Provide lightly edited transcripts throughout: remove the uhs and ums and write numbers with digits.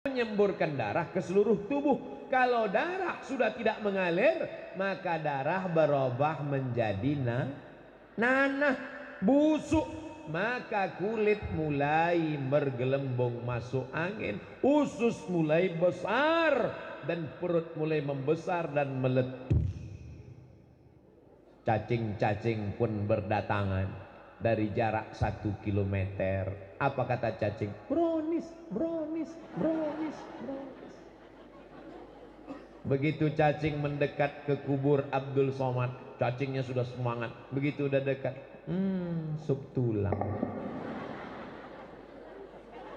menyemburkan darah ke seluruh tubuh. Kalau darah sudah tidak mengalir, maka darah berubah menjadi nanah, busuk, maka kulit mulai bergelembung masuk angin, usus mulai besar dan perut mulai membesar dan meletus. Cacing-cacing pun berdatangan dari jarak 1 kilometer. Apa kata cacing? Brownies, brownies, brownies, brownies. Begitu cacing mendekat ke kubur Abdul Somad, cacingnya sudah semangat. Begitu udah dekat, sup tulang.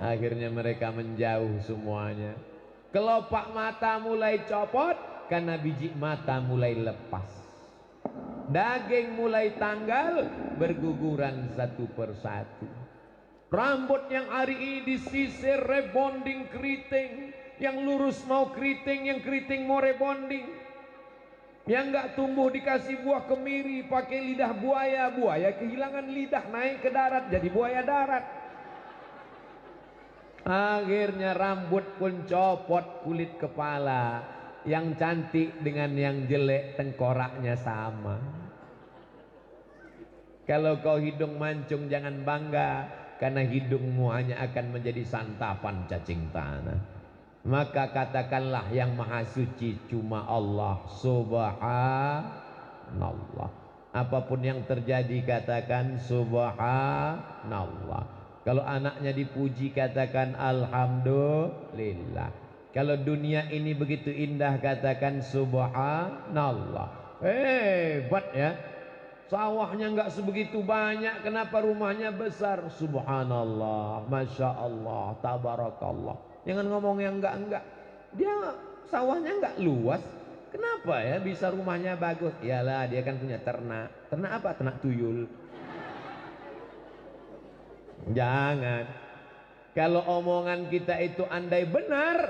Akhirnya mereka menjauh semuanya. Kelopak mata mulai copot karena biji mata mulai lepas. Daging mulai tanggal, berguguran satu persatu. Rambut yang hari ini disisir, rebonding, keriting. Yang lurus mau keriting, yang keriting mau rebonding. Yang nggak tumbuh dikasih buah kemiri, pakai lidah buaya. Buaya kehilangan lidah, naik ke darat jadi buaya darat. Akhirnya rambut pun copot, kulit kepala. Yang cantik dengan yang jelek tengkoraknya sama. Kalau kau hidung mancung jangan bangga, karena hidungmu hanya akan menjadi santapan cacing tanah. Maka katakanlah yang maha suci cuma Allah subhanallah. Apapun yang terjadi katakan subhanallah. Kalau anaknya dipuji katakan alhamdulillah. Kalau dunia ini begitu indah katakan subhanallah. Hebat ya. Sawahnya nggak sebegitu banyak, kenapa rumahnya besar? Subhanallah, masya Allah, tabarakallah. Jangan ngomong yang enggak. Dia sawahnya enggak luas, kenapa ya bisa rumahnya bagus? Iyalah dia kan punya ternak. Ternak apa? Ternak tuyul. Jangan. Kalau omongan kita itu andai benar,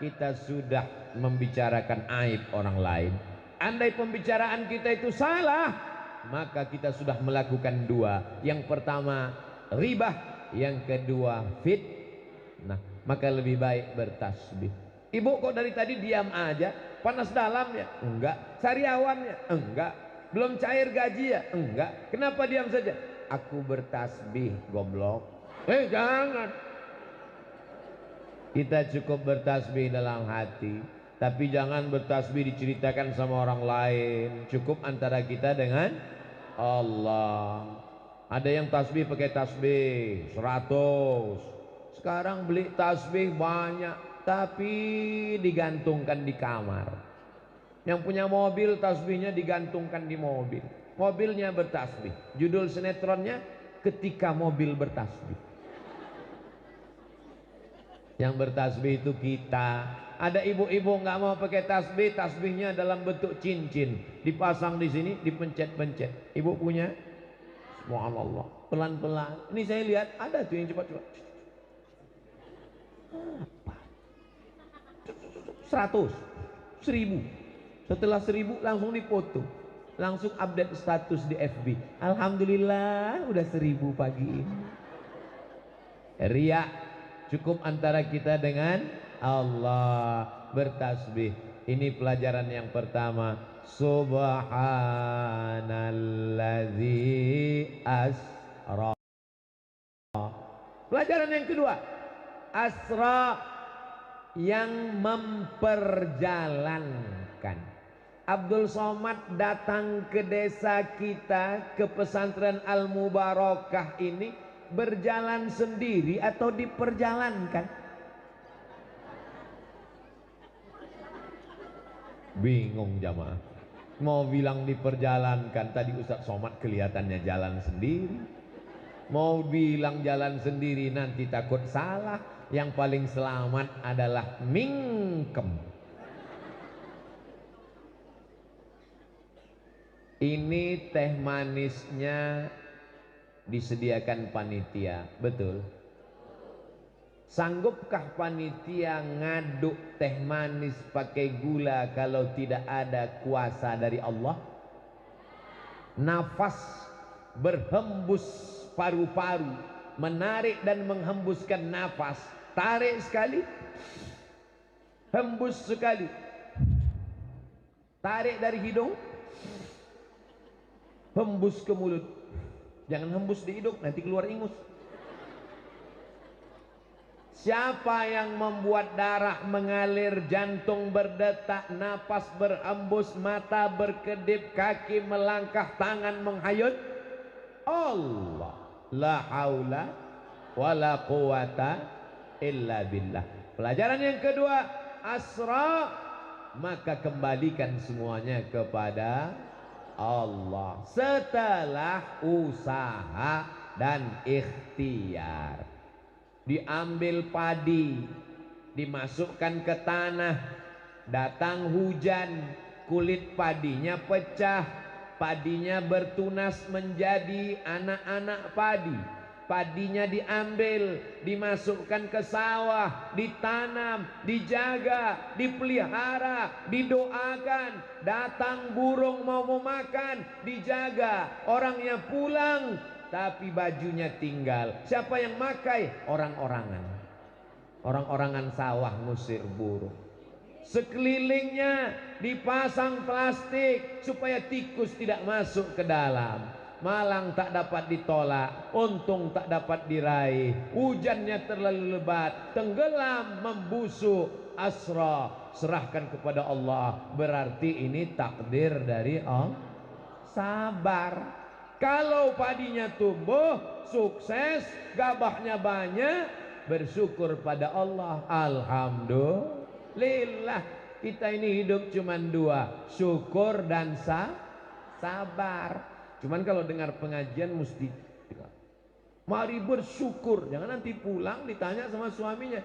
kita sudah membicarakan aib orang lain. Andai pembicaraan kita itu salah, maka kita sudah melakukan dua. Yang pertama ribah, yang kedua fitnah. Maka lebih baik bertasbih. Ibu kok dari tadi diam aja? Panas dalamnya? Enggak. Sariawannya? Enggak. Belum cair gaji ya? Enggak. Kenapa diam saja? Aku bertasbih, goblok. Jangan. Kita cukup bertasbih dalam hati, tapi jangan bertasbih diceritakan sama orang lain. Cukup antara kita dengan Allah. Ada yang tasbih pakai tasbih 100. Sekarang beli tasbih banyak, tapi digantungkan di kamar. Yang punya mobil tasbihnya digantungkan di mobil. Mobilnya bertasbih. Judul sinetronnya Ketika Mobil Bertasbih. Yang bertasbih itu kita. Ada ibu-ibu nggak mau pakai tasbih, tasbihnya dalam bentuk cincin, dipasang di sini, dipencet-pencet. Ibu punya? Subhanallah. Pelan-pelan. Ini saya lihat ada tuh yang cepat-cepat. 100, 1000. Setelah 1000 langsung dipoto, langsung update status di FB. Alhamdulillah udah 1000 pagi ini. Riya. Cukup antara kita dengan Allah. Bertasbih. Ini pelajaran yang pertama. Subhanalladzi asra. Pelajaran yang kedua, asra, yang memperjalankan. Abdul Somad datang ke desa kita, ke pesantren Al Mubarakah ini, berjalan sendiri atau diperjalankan? Bingung jamaah. Mau bilang diperjalankan, tadi Ustaz Somad kelihatannya jalan sendiri. Mau bilang jalan sendiri nanti takut salah. Yang paling selamat adalah mingkem. Ini teh manisnya disediakan panitia, betul? Sanggupkah panitia ngaduk teh manis pakai gula kalau tidak ada kuasa dari Allah? Nafas berhembus paru-paru, menarik dan menghembuskan nafas. Tarik sekali, hembus sekali, tarik dari hidung, hembus ke mulut. Jangan hembus di hidung, nanti keluar ingus. Siapa yang membuat darah mengalir, jantung berdetak, napas berhembus, mata berkedip, kaki melangkah, tangan menghayut? Allah. La haula wala quwata illa billah. Pelajaran yang kedua, asra, maka kembalikan semuanya kepada Allah setelah usaha dan ikhtiar. Diambil padi, dimasukkan ke tanah, datang hujan, kulit padinya pecah, padinya bertunas menjadi anak-anak padi. Padinya diambil, dimasukkan ke sawah, ditanam, dijaga, dipelihara, didoakan. Datang burung mau memakan, dijaga. Orangnya pulang, tapi bajunya tinggal. Siapa yang makai? Orang-orangan. Orang-orangan sawah ngusir burung. Sekelilingnya dipasang plastik supaya tikus tidak masuk ke dalam. Malang tak dapat ditolak, untung tak dapat diraih. Hujannya terlalu lebat, tenggelam, membusuk. Asra, serahkan kepada Allah. Berarti ini takdir dari Allah. Sabar. Kalau padinya tumbuh, sukses, gabahnya banyak, bersyukur pada Allah. Alhamdulillah. Kita ini hidup cuma dua, syukur dan sabar. Cuman kalau dengar pengajian mesti mari bersyukur. Jangan nanti pulang ditanya sama suaminya,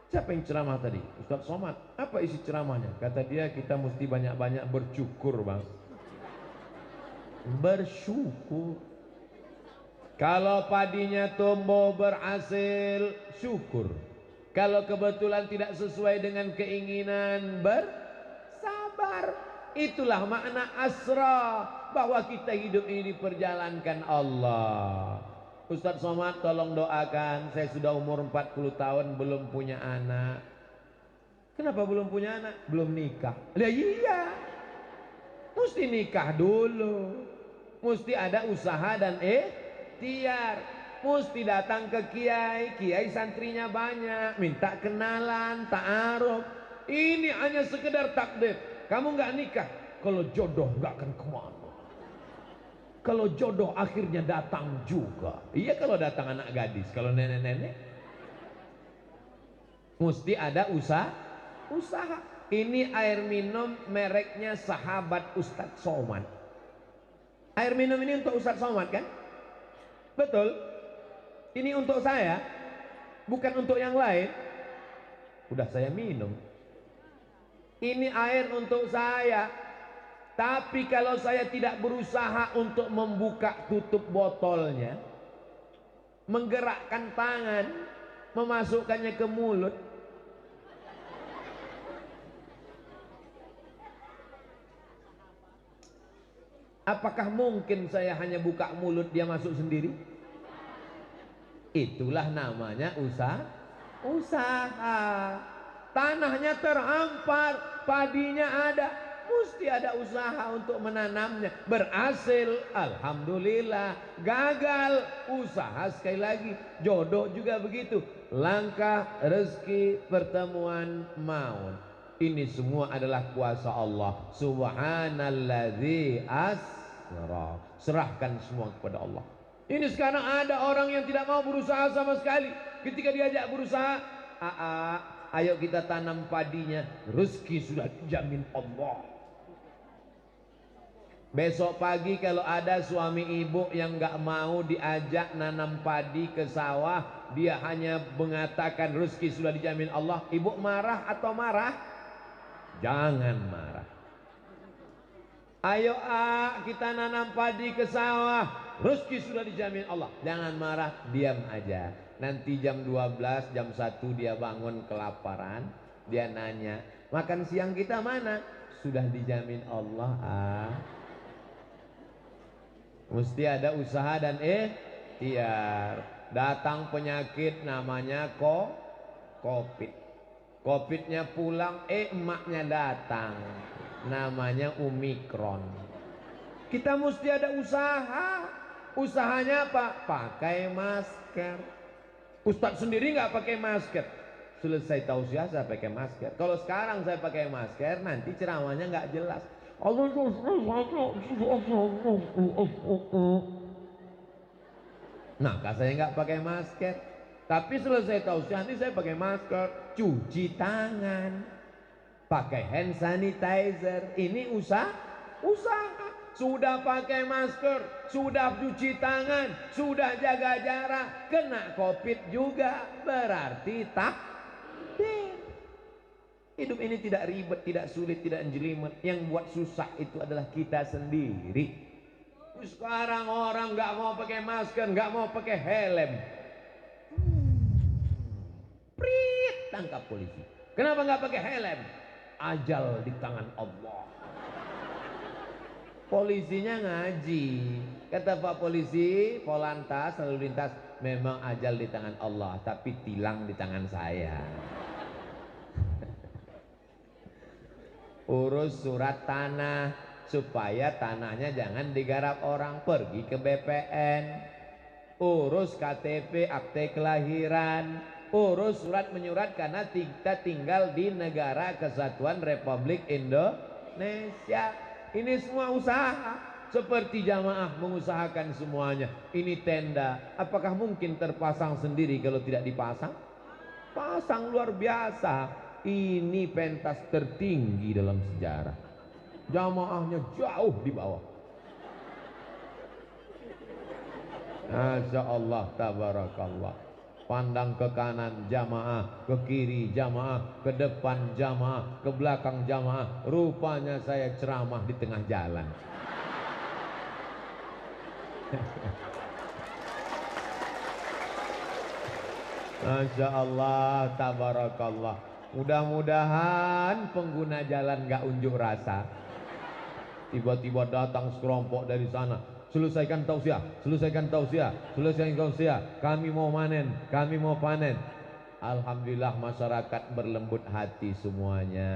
siapa yang ceramah tadi? Ustaz Somad. Apa isi ceramahnya? Kata dia, kita mesti banyak-banyak bersyukur, Bang. Bersyukur. Kalau padinya tumbuh berhasil, syukur. Kalau kebetulan tidak sesuai dengan keinginan, bersabar. Itulah makna asra, bahwa kita hidup ini diperjalankan Allah. Ustaz Somad tolong doakan, saya sudah umur 40 tahun belum punya anak. Kenapa belum punya anak? Belum nikah. Lah iya, mesti nikah dulu, mesti ada usaha dan ikhtiar, mesti datang ke kiai, kiai santrinya banyak, minta kenalan, ta'aruf. Ini hanya sekedar takdir. Kamu nggak nikah, kalau jodoh nggak akan kemana. Kalau jodoh akhirnya datang juga. Iya, kalau datang anak gadis, kalau nenek-nenek mesti ada usaha. Ini air minum mereknya Sahabat Ustadz Somad. Air minum ini untuk Ustadz Somad kan? Betul. Ini untuk saya, bukan untuk yang lain. Udah saya minum. Ini air untuk saya. Tapi kalau saya tidak berusaha untuk membuka tutup botolnya, menggerakkan tangan, memasukkannya ke mulut, apakah mungkin saya hanya buka mulut dia masuk sendiri? Itulah namanya usaha. Tanahnya terhampar, padinya ada, mesti ada usaha untuk menanamnya. Berhasil, alhamdulillah. Gagal, usaha sekali lagi. Jodoh juga begitu, langkah, rezeki, pertemuan, maut. Ini semua adalah kuasa Allah. Subhanalladzi asra. Serahkan semua kepada Allah. Ini sekarang ada orang yang tidak mau berusaha sama sekali. Ketika diajak berusaha, ayo kita tanam padinya, rezeki sudah dijamin Allah. Besok pagi kalau ada suami ibu yang nggak mau diajak nanam padi ke sawah, dia hanya mengatakan rezeki sudah dijamin Allah, ibu marah atau marah? Jangan marah. Ayo kita nanam padi ke sawah, rezeki sudah dijamin Allah. Jangan marah, diam aja. Nanti jam 12, jam 1 dia bangun kelaparan, dia nanya, makan siang kita mana? Sudah dijamin Allah. Mesti ada usaha dan ikhtiar. Datang penyakit namanya COVID. Covidnya pulang, emaknya datang. Namanya Omikron. Kita mesti ada usaha. Usahanya apa? Pakai masker. Ustadz sendiri nggak pakai masker. Selesai tausiah saya pakai masker. Kalau sekarang saya pakai masker, nanti ceramahnya nggak jelas. Nah, saya nggak pakai masker. Tapi selesai tausiah nanti saya pakai masker, cuci tangan, pakai hand sanitizer. Ini usaha. Sudah pakai masker, sudah cuci tangan, sudah jaga jarak, kena Covid juga, berarti takdir. Hidup ini tidak ribet, tidak sulit, tidak jelimet. Yang buat susah itu adalah kita sendiri. Sekarang orang nggak mau pakai masker, nggak mau pakai helm. Prit, tangkap polisi. Kenapa nggak pakai helm? Ajal di tangan Allah. Polisinya ngaji. Kata Pak Polisi, Polantas, lalu lintas, memang ajal di tangan Allah, tapi tilang di tangan saya. Urus surat tanah supaya tanahnya jangan digarap orang, pergi ke BPN. Urus KTP, akte kelahiran. Urus surat menyurat karena kita tinggal di negara kesatuan Republik Indonesia. Ini semua usaha. Seperti jamaah mengusahakan semuanya. Ini tenda, apakah mungkin terpasang sendiri kalau tidak dipasang? Pasang luar biasa. Ini pentas tertinggi dalam sejarah. Jamaahnya jauh di bawah. Masya Allah, tabarakallah. Pandang ke kanan jamaah, ke kiri jamaah, ke depan jamaah, ke belakang jamaah. Rupanya saya ceramah di tengah jalan. Masya Allah, tabarakallah. Mudah-mudahan pengguna jalan gak unjuk rasa. Tiba-tiba datang sekelompok dari sana. Selesaikan tausiah, selesaikan tausiah, selesaikan tausiah. Kami mau manen, kami mau panen. Alhamdulillah masyarakat berlembut hati semuanya.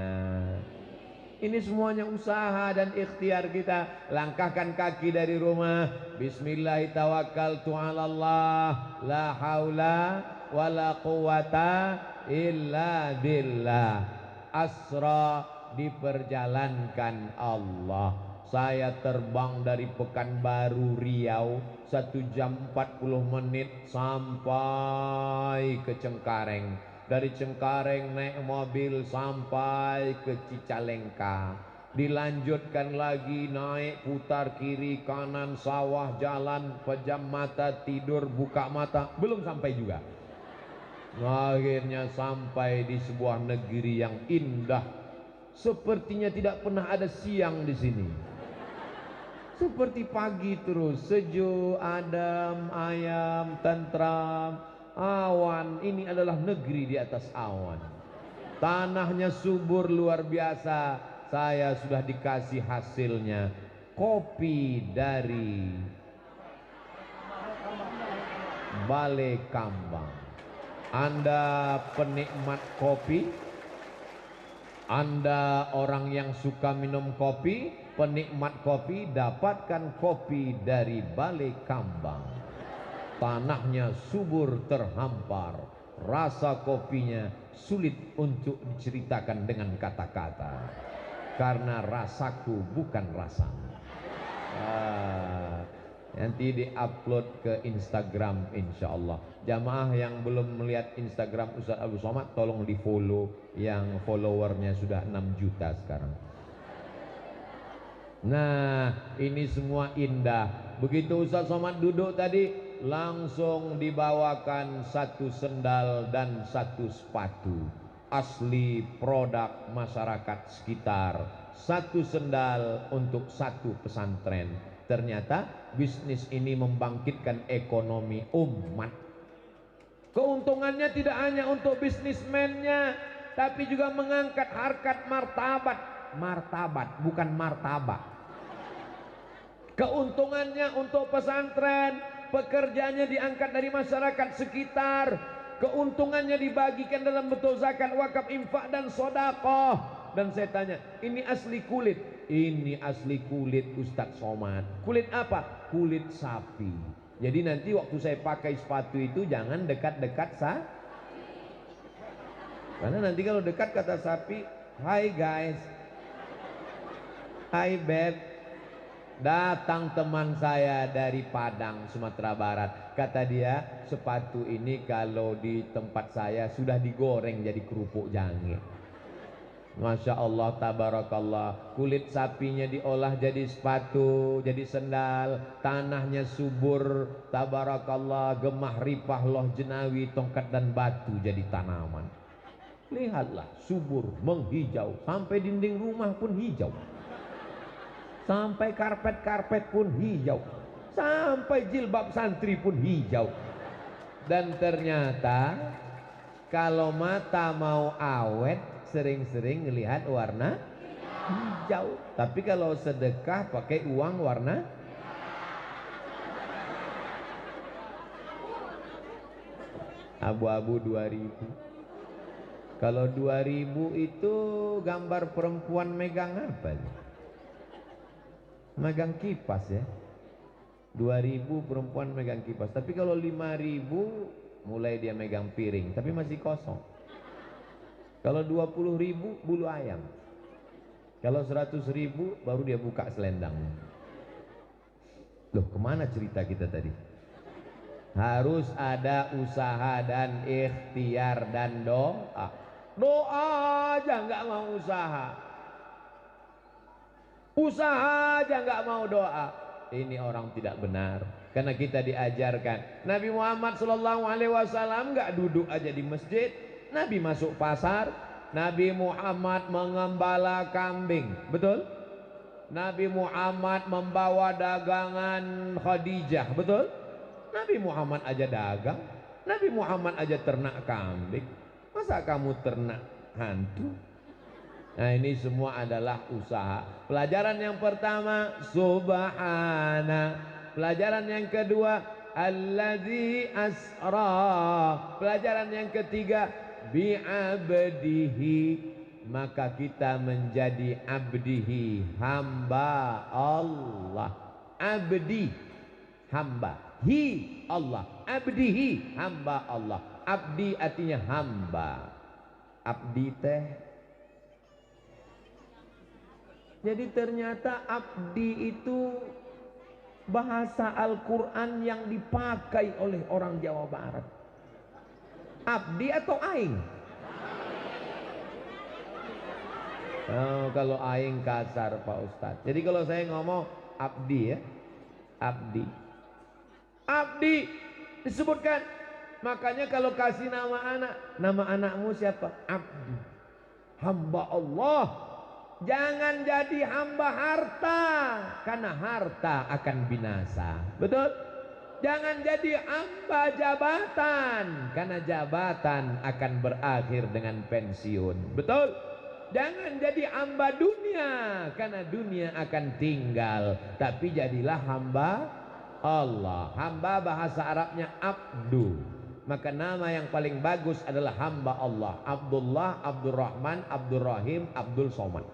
Ini semuanya usaha dan ikhtiar kita. Langkahkan kaki dari rumah. Bismillahirrahmanirrahim. La haula wala quwata illa billah. Asra, diperjalankan Allah. Saya terbang dari Pekanbaru Riau 1 jam 40 menit sampai ke Cengkareng. Dari Cengkareng naik mobil sampai ke Cicalengka. Dilanjutkan lagi naik putar kiri kanan sawah jalan, pejam mata tidur buka mata, belum sampai juga. Akhirnya sampai di sebuah negeri yang indah. Sepertinya tidak pernah ada siang di sini. Seperti pagi terus, sejuk, adem, ayam, tentram, awan. Ini adalah negeri di atas awan. Tanahnya subur luar biasa. Saya sudah dikasih hasilnya. Kopi dari Balai Kambang. Anda penikmat kopi? Anda orang yang suka minum kopi, penikmat kopi, dapatkan kopi dari Balai Kambang. Tanahnya subur terhampar, rasa kopinya sulit untuk diceritakan dengan kata-kata, karena rasaku bukan rasamu. Nanti diupload ke Instagram insyaallah. Jamaah yang belum melihat Instagram Ustaz Abdul Somad, tolong di follow, yang followernya sudah 6 juta sekarang. Nah, ini semua indah. Begitu Ustaz Somad duduk tadi, langsung dibawakan 1 sendal dan 1 sepatu. Asli produk masyarakat sekitar. 1 sendal untuk 1 pesantren. Ternyata bisnis ini membangkitkan ekonomi umat. Keuntungannya tidak hanya untuk bisnismennya, tapi juga mengangkat harkat martabat. Martabat, bukan martabak. Keuntungannya untuk pesantren, pekerjanya diangkat dari masyarakat sekitar. keuntungannya dibagikan dalam bentuk zakat, wakaf, infak dan sedekah. Dan saya tanya, ini asli kulit? Ini asli kulit Ustadz Somad. Kulit apa? Kulit sapi. Jadi nanti waktu saya pakai sepatu itu jangan dekat-dekat karena nanti kalau dekat kata sapi, "Hai guys, hai beb." Datang teman saya dari Padang, Sumatera Barat. Kata dia, sepatu ini kalau di tempat saya sudah digoreng jadi kerupuk jange. Masya Allah, tabarakallah. Kulit sapinya diolah jadi sepatu, jadi sendal. Tanahnya subur, tabarakallah. Gemah, ripah, loh jenawi, tongkat dan batu jadi tanaman. Lihatlah, subur, menghijau. Sampai dinding rumah pun hijau. Sampai karpet-karpet pun hijau. Sampai jilbab santri pun hijau. Dan ternyata kalau mata mau awet, sering-sering ngelihat warna hijau. Tapi kalau sedekah pakai uang warna abu-abu 2000. Kalau 2000 itu gambar perempuan megang apa? Megang kipas ya. 2000 perempuan megang kipas. Tapi kalau 5000 mulai dia megang piring, tapi masih kosong. Kalau 20.000 bulu ayam. Kalau 100.000 baru dia buka selendang. Loh, kemana cerita kita tadi? Harus ada usaha dan ikhtiar dan doa. Doa aja nggak mau usaha. Usaha aja nggak mau doa. Ini orang tidak benar. Karena kita diajarkan Nabi Muhammad SAW nggak duduk aja di masjid. Nabi masuk pasar. Nabi Muhammad mengembala kambing. Betul? Nabi Muhammad membawa dagangan Khadijah. Betul? Nabi Muhammad aja dagang. Nabi Muhammad aja ternak kambing. Masa kamu ternak hantu? Nah, ini semua adalah usaha. Pelajaran yang pertama, subhana. Pelajaran yang kedua, allazi asra. Pelajaran yang ketiga, bi'abdihi. Maka kita menjadi abdihi, hamba Allah. Abdi, hamba. Hi, Allah. Abdihi, hamba Allah. Abdi artinya hamba. Abdi teh. Jadi ternyata abdi itu bahasa Al-Quran yang dipakai oleh orang Jawa Barat. Abdi atau aing? Oh, kalau aing kasar Pak Ustadz. Jadi kalau saya ngomong abdi ya, abdi. Abdi disebutkan. Makanya kalau kasih nama anakmu siapa? Abdi. Hamba Allah. Jangan jadi hamba harta, karena harta akan binasa. Betul? Jangan jadi hamba jabatan, karena jabatan akan berakhir dengan pensiun. Betul? Jangan jadi hamba dunia, karena dunia akan tinggal. Tapi jadilah hamba Allah. Hamba bahasa Arabnya abdu. Maka nama yang paling bagus adalah hamba Allah. Abdullah, Abdurrahman, Abdurrahim, Abdul Somad.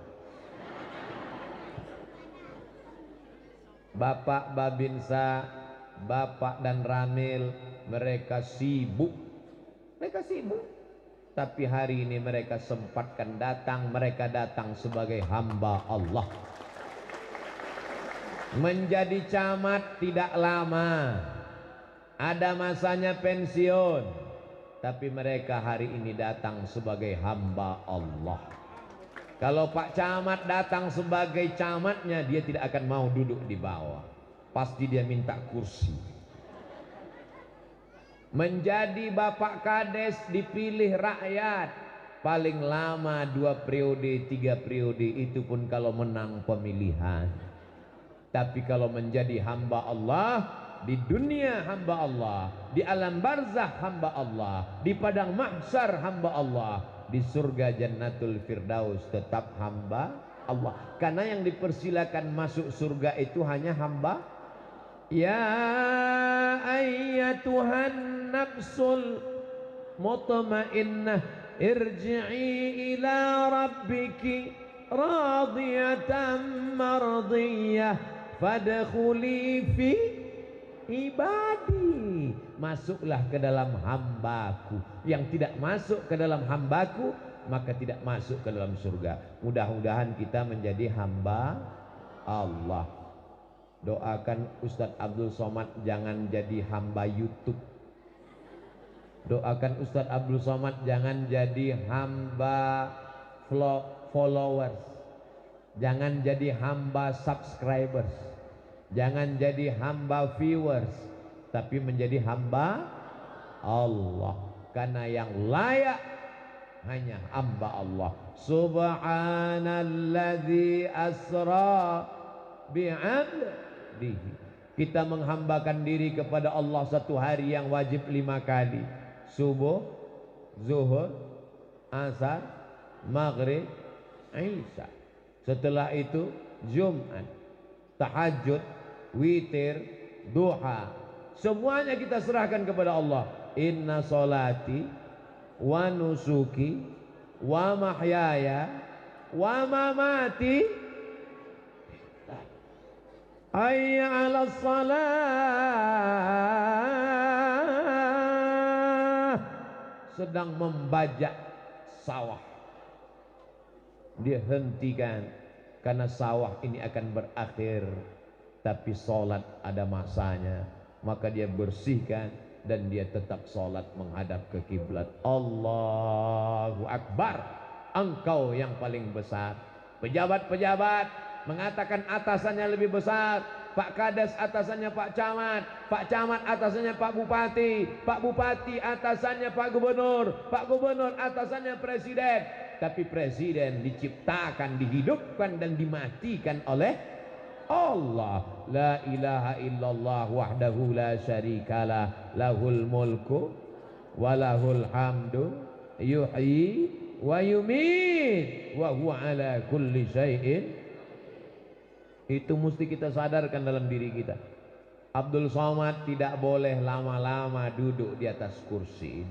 Bapak Babinsa, Bapak dan Ramil, mereka sibuk. Mereka sibuk. Tapi hari ini mereka sempatkan datang. Mereka datang sebagai hamba Allah. Menjadi camat tidak lama. Ada masanya pensiun. Tapi mereka hari ini datang sebagai hamba Allah. Kalau Pak Camat datang sebagai camatnya, dia tidak akan mau duduk di bawah. Pasti dia minta kursi. Menjadi Bapak Kades dipilih rakyat. Paling lama 2 periode, 3 periode, itu pun kalau menang pemilihan. Tapi kalau menjadi hamba Allah, di dunia hamba Allah, di alam barzah hamba Allah, di padang mahsyar hamba Allah, di surga Jannatul Firdaus tetap hamba Allah. Karena yang dipersilakan masuk surga itu hanya hamba. Ya ayyatuhan nafsul mutmainnah irji'i ila rabbiki radiyatan mardiyah fadkhuli fi ibadi, masuklah ke dalam hambaku. Yang tidak masuk ke dalam hambaku maka tidak masuk ke dalam surga. Mudah-mudahan kita menjadi hamba Allah. Doakan Ustadz Abdul Somad jangan jadi hamba YouTube. Doakan Ustadz Abdul Somad jangan jadi hamba followers. Jangan jadi hamba subscribers. Jangan jadi hamba viewers, tapi menjadi hamba Allah. Karena yang layak hanya hamba Allah. Subhanalladzi asra bi'abdihi. Kita menghambakan diri kepada Allah satu hari yang wajib 5 kali. Subuh, zuhur, asar, maghrib, isya. Setelah itu Jumat, tahajud, witir, duha. Semuanya kita serahkan kepada Allah. Inna solati wa nusuki wa mahyaya wa mamati hayya 'alas salah. Sedang membajak sawah, dia hentikan karena sawah ini akan berakhir, tapi sholat ada masanya, maka dia bersihkan dan dia tetap sholat menghadap ke kiblat. Allahu Akbar. Engkau yang paling besar. Pejabat-pejabat mengatakan atasannya lebih besar. Pak Kades atasannya Pak Camat, Pak Camat atasannya Pak Bupati, Pak Bupati atasannya Pak Gubernur, Pak Gubernur atasannya Presiden. Tapi Presiden diciptakan, dihidupkan dan dimatikan oleh Allah. La ilaha illallah wahdahu la syarikalah, lahul mulku walahul hamdu yuhyi wa yumit wa huwa ala kulli syai'in. Itu mesti kita sadarkan dalam diri kita. Abdul Somad tidak boleh lama-lama duduk di atas kursi.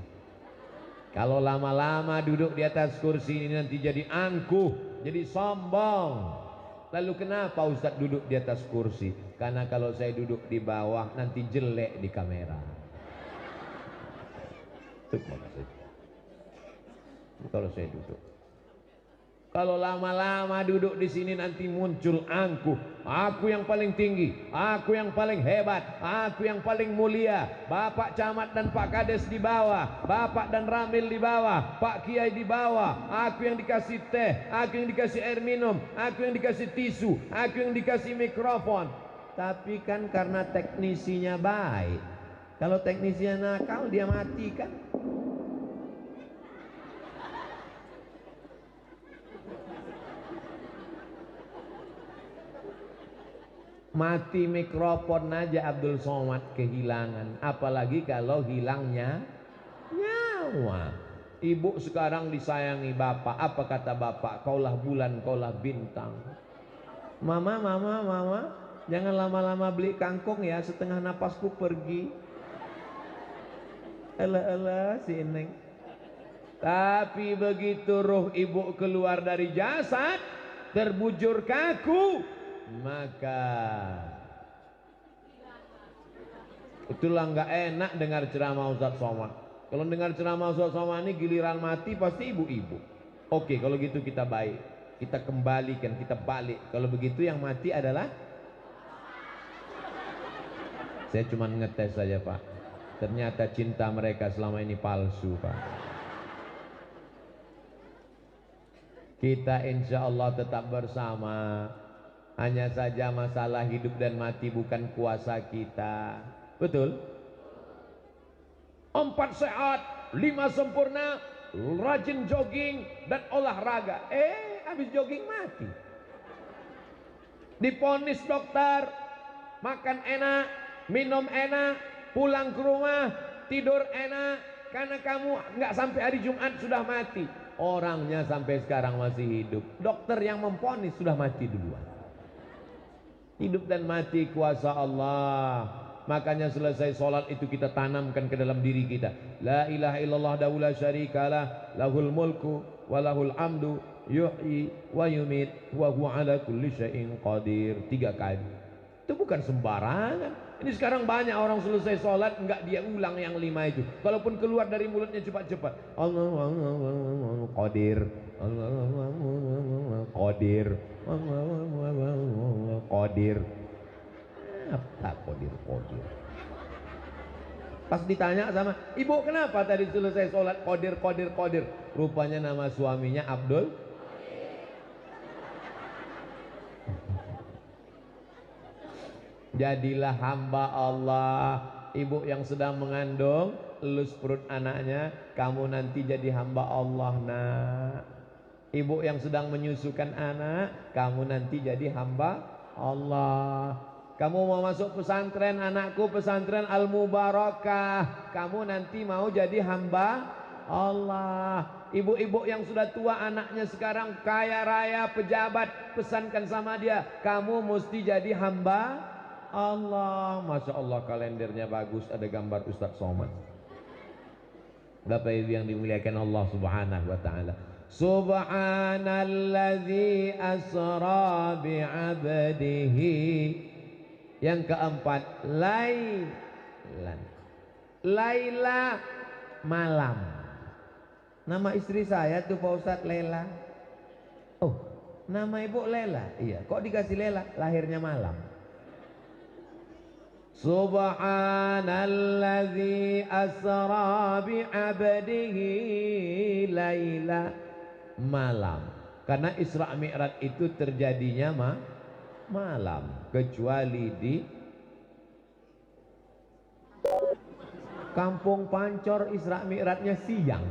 Kalau lama-lama duduk di atas kursi ini nanti jadi angkuh, jadi sombong. Lalu kenapa Ustadz duduk di atas kursi? Karena kalau saya duduk di bawah nanti jelek di kamera. Kalau saya duduk, kalau lama-lama duduk di sini nanti muncul angkuh. Aku yang paling tinggi, aku yang paling hebat, aku yang paling mulia. Bapak Camat dan Pak Kades di bawah, Bapak dan Ramil di bawah, Pak Kiai di bawah. Aku yang dikasih teh, aku yang dikasih air minum, aku yang dikasih tisu, aku yang dikasih mikrofon. Tapi kan karena teknisinya baik. Kalau teknisinya nakal dia mati kan. Mati mikrofon aja Abdul Somad kehilangan, apalagi kalau hilangnya nyawa. Ibu sekarang disayangi bapak, apa kata bapak? Kaulah bulan, kaulah bintang. Mama, mama, mama, jangan lama-lama beli kangkung ya, setengah napasku pergi. Elah si Neng. Tapi begitu roh ibu keluar dari jasad, terbujur kaku, maka itulah nggak enak dengar ceramah Ustadz Somad. Kalau dengar ceramah Ustadz Somad ini giliran mati pasti ibu-ibu. Oke, kalau gitu kita baik, kita kembalikan, kita balik. Kalau begitu yang mati adalah, saya cuma ngetes saja Pak. Ternyata cinta mereka selama ini palsu Pak. Kita insya Allah tetap bersama. Hanya saja masalah hidup dan mati bukan kuasa kita. Betul? 4 sehat, 5 sempurna, rajin jogging dan olahraga. Habis jogging mati. Diponis dokter, makan enak, minum enak, pulang ke rumah, tidur enak. Karena kamu nggak sampai hari Jumat sudah mati. Orangnya sampai sekarang masih hidup. Dokter yang memponis sudah mati duluan. Hidup dan mati kuasa Allah. Makanya selesai sholat itu kita tanamkan ke dalam diri kita, la ilaha illallah dahu la syarikalah, lahul mulku walahul amdu, yuhyi wa yumit wa huwa ala kulli syai'in qadir. 3 kali. Itu bukan sembarangan. Ini sekarang banyak orang selesai sholat enggak dia ulang yang 5 itu. Kalaupun keluar dari mulutnya cepat-cepat, Allah qadir, qadir, qadir. Apa qadir? Pas ditanya sama ibu, kenapa tadi selesai sholat qadir? Rupanya nama suaminya Abdul. Jadilah hamba Allah. Ibu yang sedang mengandung, elus perut anaknya, kamu nanti jadi hamba Allah, nak. Ibu yang sedang menyusukan anak, kamu nanti jadi hamba Allah. Kamu mau masuk pesantren, anakku pesantren Al-Mubarakah, kamu nanti mau jadi hamba Allah. Ibu-ibu yang sudah tua, anaknya sekarang kaya raya, pejabat, pesankan sama dia, kamu mesti jadi hamba Allah. Masya Allah, kalendernya bagus, ada gambar Ustadz Somad. Bapak Ibu yang dimuliakan Allah Subhanahu wa taala. Subhanalladzi asra bi'abdihi. Yang keempat, lailan. Laila, malam. Nama istri saya tuh Pak Ustadz Lela. Oh, nama ibu Lela. Iya, kok dikasih Lela? Lahirnya malam. Subhanalladzi asra bi'abdihi laila, malam. Karena Isra Mi'raj itu terjadinya malam, kecuali di Kampung Pancor Isra Mi'rajnya siang.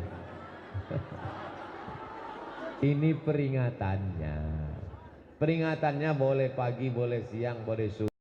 Ini peringatannya. Peringatannya boleh pagi, boleh siang, boleh sore.